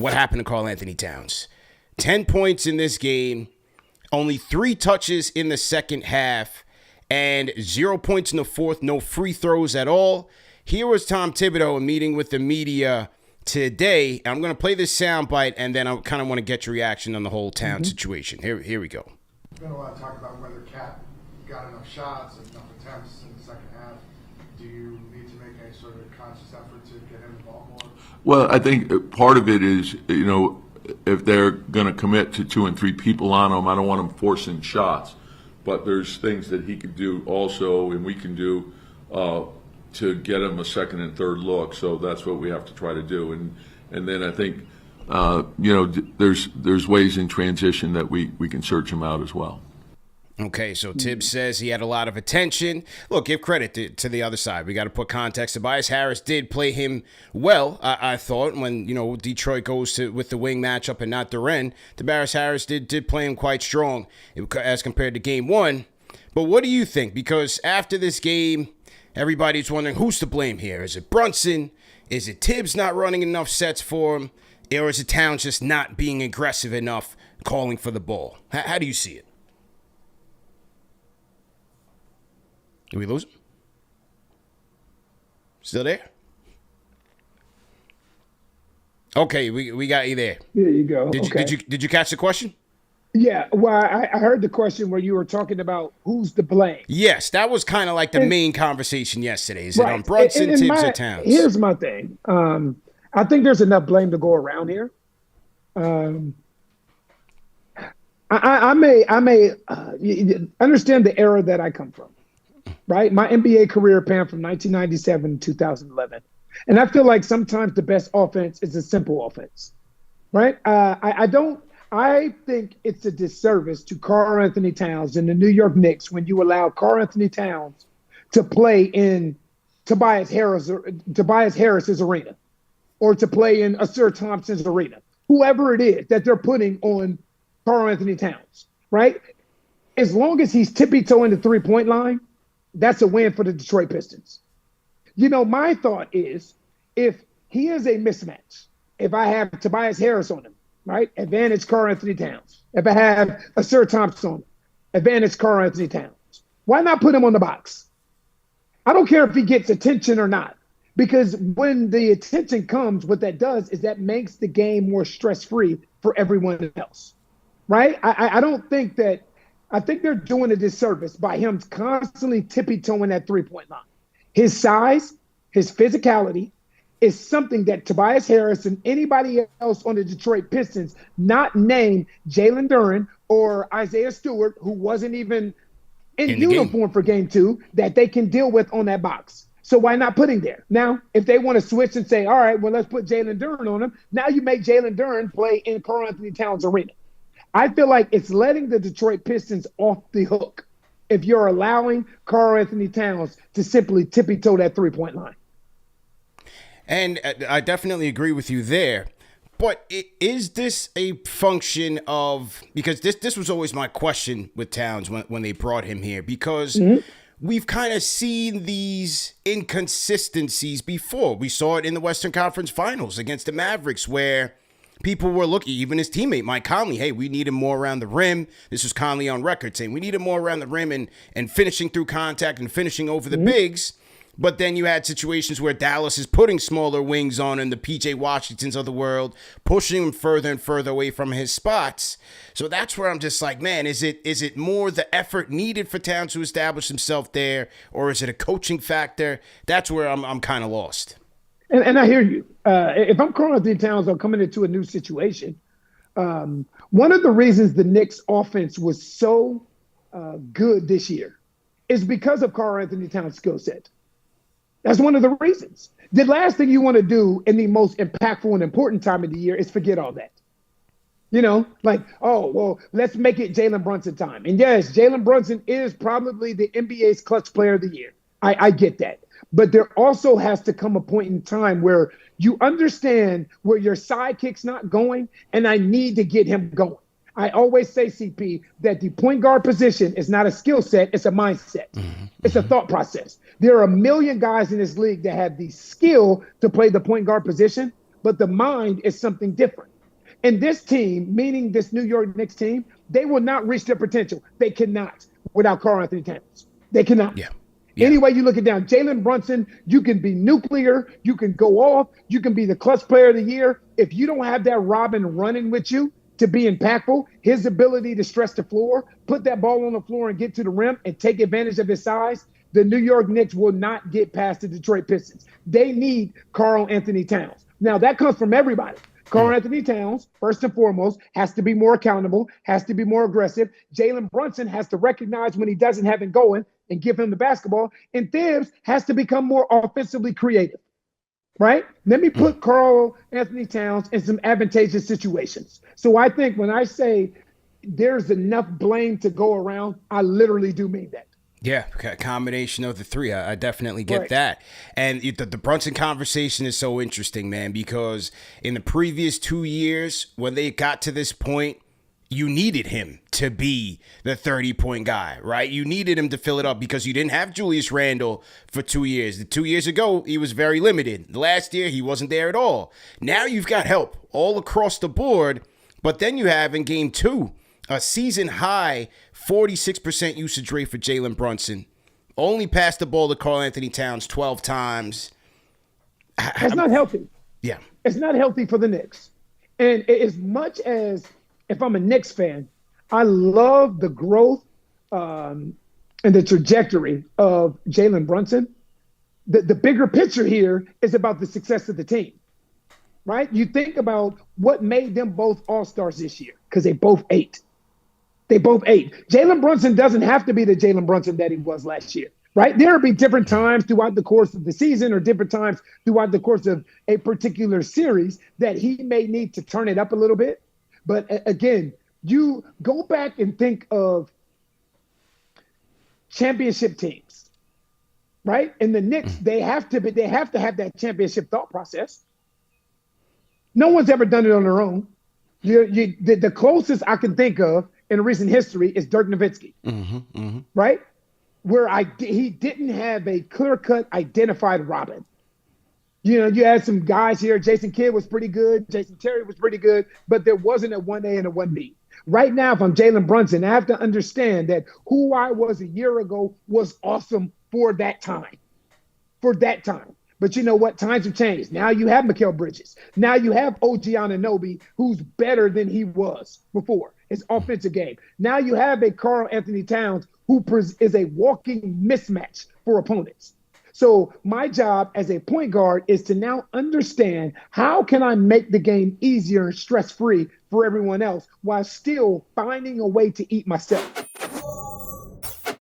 what happened to Karl Anthony Towns. 10 points in this game, only 3 touches in the second half, and 0 points in the fourth, no free throws at all. Here was Tom Thibodeau meeting with the media today. I'm going to play this soundbite, and then I kind of want to get your reaction on the whole Towns situation. Here we go. There's been a lot of talk about whether Cat got enough shots and enough attempts in the second half. Do you need to make any sort of conscious effort to get him involved more? Well, I think part of it is, if they're going to commit to 2 and 3 people on him, I don't want him forcing shots. But there's things that he could do also, and we can do to get him a second and third look. So that's what we have to try to do. And then I think, there's ways in transition that we can search him out as well. Okay, so Tibs says he had a lot of attention. Look, give credit to the other side. We got to put context. Tobias Harris did play him well, I thought, when, Detroit goes with the wing matchup and not Duren. Tobias Harris did play him quite strong as compared to game one. But what do you think? Because after this game, everybody's wondering who's to blame here. Is it Brunson? Is it Thibs not running enough sets for him? Or is it Towns just not being aggressive enough calling for the ball? How do you see it? Did we lose him? Still there? Okay, we got you there. There you go. Did you catch the question? Yeah, well, I heard the question where you were talking about who's to blame. Yes, that was kind of like the main conversation yesterday. Is it on Brunson, Thibs, or Towns? Here's my thing. I think there's enough blame to go around here. I may understand the era that I come from. Right? My NBA career panned from 1997 to 2011. And I feel like sometimes the best offense is a simple offense. Right? I think it's a disservice to Karl Anthony Towns and the New York Knicks when you allow Karl Anthony Towns to play in Tobias Harris's arena or to play in Asir Thompson's arena. Whoever it is that they're putting on Karl Anthony Towns. Right? As long as he's tippy-toeing the three-point line, that's a win for the Detroit Pistons. My thought is if he is a mismatch, if I have Tobias Harris on him, right, advantage Karl Anthony Towns. If I have Asir Thompson on him, advantage Karl Anthony Towns. Why not put him on the box? I don't care if he gets attention or not, because when the attention comes, what that does is that makes the game more stress-free for everyone else, right? I think they're doing a disservice by him constantly tippy-toeing that three-point line. His size, his physicality is something that Tobias Harris and anybody else on the Detroit Pistons, not named Jalen Duren or Isaiah Stewart, who wasn't even in uniform for game 2, that they can deal with on that box. So why not put him there? Now, if they want to switch and say, all right, well, let's put Jalen Duren on him, now you make Jalen Duren play in Karl Anthony Towns' arena. I feel like it's letting the Detroit Pistons off the hook if you're allowing Karl Anthony Towns to simply tippy-toe that three-point line. And I definitely agree with you there. But is this a function of – because this was always my question with Towns when they brought him here, because we've kind of seen these inconsistencies before. We saw it in the Western Conference Finals against the Mavericks where – people were looking, even his teammate, Mike Conley, hey, we need him more around the rim. This was Conley on record saying we need him more around the rim and finishing through contact and finishing over the bigs. But then you had situations where Dallas is putting smaller wings on him, the P.J. Washingtons of the world, pushing him further and further away from his spots. So that's where I'm just like, man, is it more the effort needed for Towns to establish himself there, or is it a coaching factor? That's where I'm kind of lost. And I hear you. If I'm Karl Anthony Towns, I'm coming into a new situation. One of the reasons the Knicks offense was so good this year is because of Karl Anthony Towns' skill set. That's one of the reasons. The last thing you want to do in the most impactful and important time of the year is forget all that. Let's make it Jalen Brunson time. And yes, Jalen Brunson is probably the NBA's clutch player of the year. I get that. But there also has to come a point in time where you understand where your sidekick's not going, and I need to get him going. I always say, CP, that the point guard position is not a skill set, it's a mindset. It's a thought process. There are a million guys in this league that have the skill to play the point guard position, but the mind is something different. And this team, meaning this New York Knicks team, they will not reach their potential. They cannot without Karl Anthony Towns. They cannot. Yeah. Yeah. Any way you look it down, Jalen Brunson, you can be nuclear, you can go off, you can be the clutch player of the year. If you don't have that Robin running with you to be impactful, his ability to stretch the floor, put that ball on the floor and get to the rim and take advantage of his size, the New York Knicks will not get past the Detroit Pistons. They need Karl Anthony Towns. Now, that comes from everybody. Karl Anthony Towns, first and foremost, has to be more accountable, has to be more aggressive. Jalen Brunson has to recognize when he doesn't have it going and give him the basketball. And Thibs has to become more offensively creative, right? Let me put Karl Anthony Towns in some advantageous situations. So I think when I say there's enough blame to go around, I literally do mean that. Yeah, a combination of the three. I definitely get Right. that. And the Brunson conversation is so interesting, man, because in the previous 2 years, when they got to this point, you needed him to be the 30-point guy, right? You needed him to fill it up because you didn't have Julius Randle for 2 years. The 2 years ago, he was very limited. Last year, he wasn't there at all. Now you've got help all across the board, but then you have in game 2, a season high 46% usage rate for Jalen Brunson. Only passed the ball to Karl Anthony Towns 12 times. That's not healthy. Yeah. It's not healthy for the Knicks. And as much as, if I'm a Knicks fan, I love the growth and the trajectory of Jalen Brunson. The bigger picture here is about the success of the team, right? You think about what made them both all-stars this year, because they both ate. They both ate. Jalen Brunson doesn't have to be the Jalen Brunson that he was last year, right? There will be different times throughout the course of the season or different times throughout the course of a particular series that he may need to turn it up a little bit. But again, you go back and think of championship teams, right? And the Knicks, they have to have that championship thought process. No one's ever done it on their own. The closest I can think of in recent history is Dirk Nowitzki, right? Where he didn't have a clear-cut identified Robin. You know, you had some guys here. Jason Kidd was pretty good. Jason Terry was pretty good, but there wasn't a 1A and a 1B. Right now, if I'm Jalen Brunson, I have to understand that who I was a year ago was awesome for that time. But you know what? Times have changed. Now you have Mikal Bridges. Now you have OG Anunoby, who's better than he was before. His offensive game. Now you have a Karl Anthony Towns who is a walking mismatch for opponents. So my job as a point guard is to now understand how can I make the game easier and stress-free for everyone else while still finding a way to eat myself.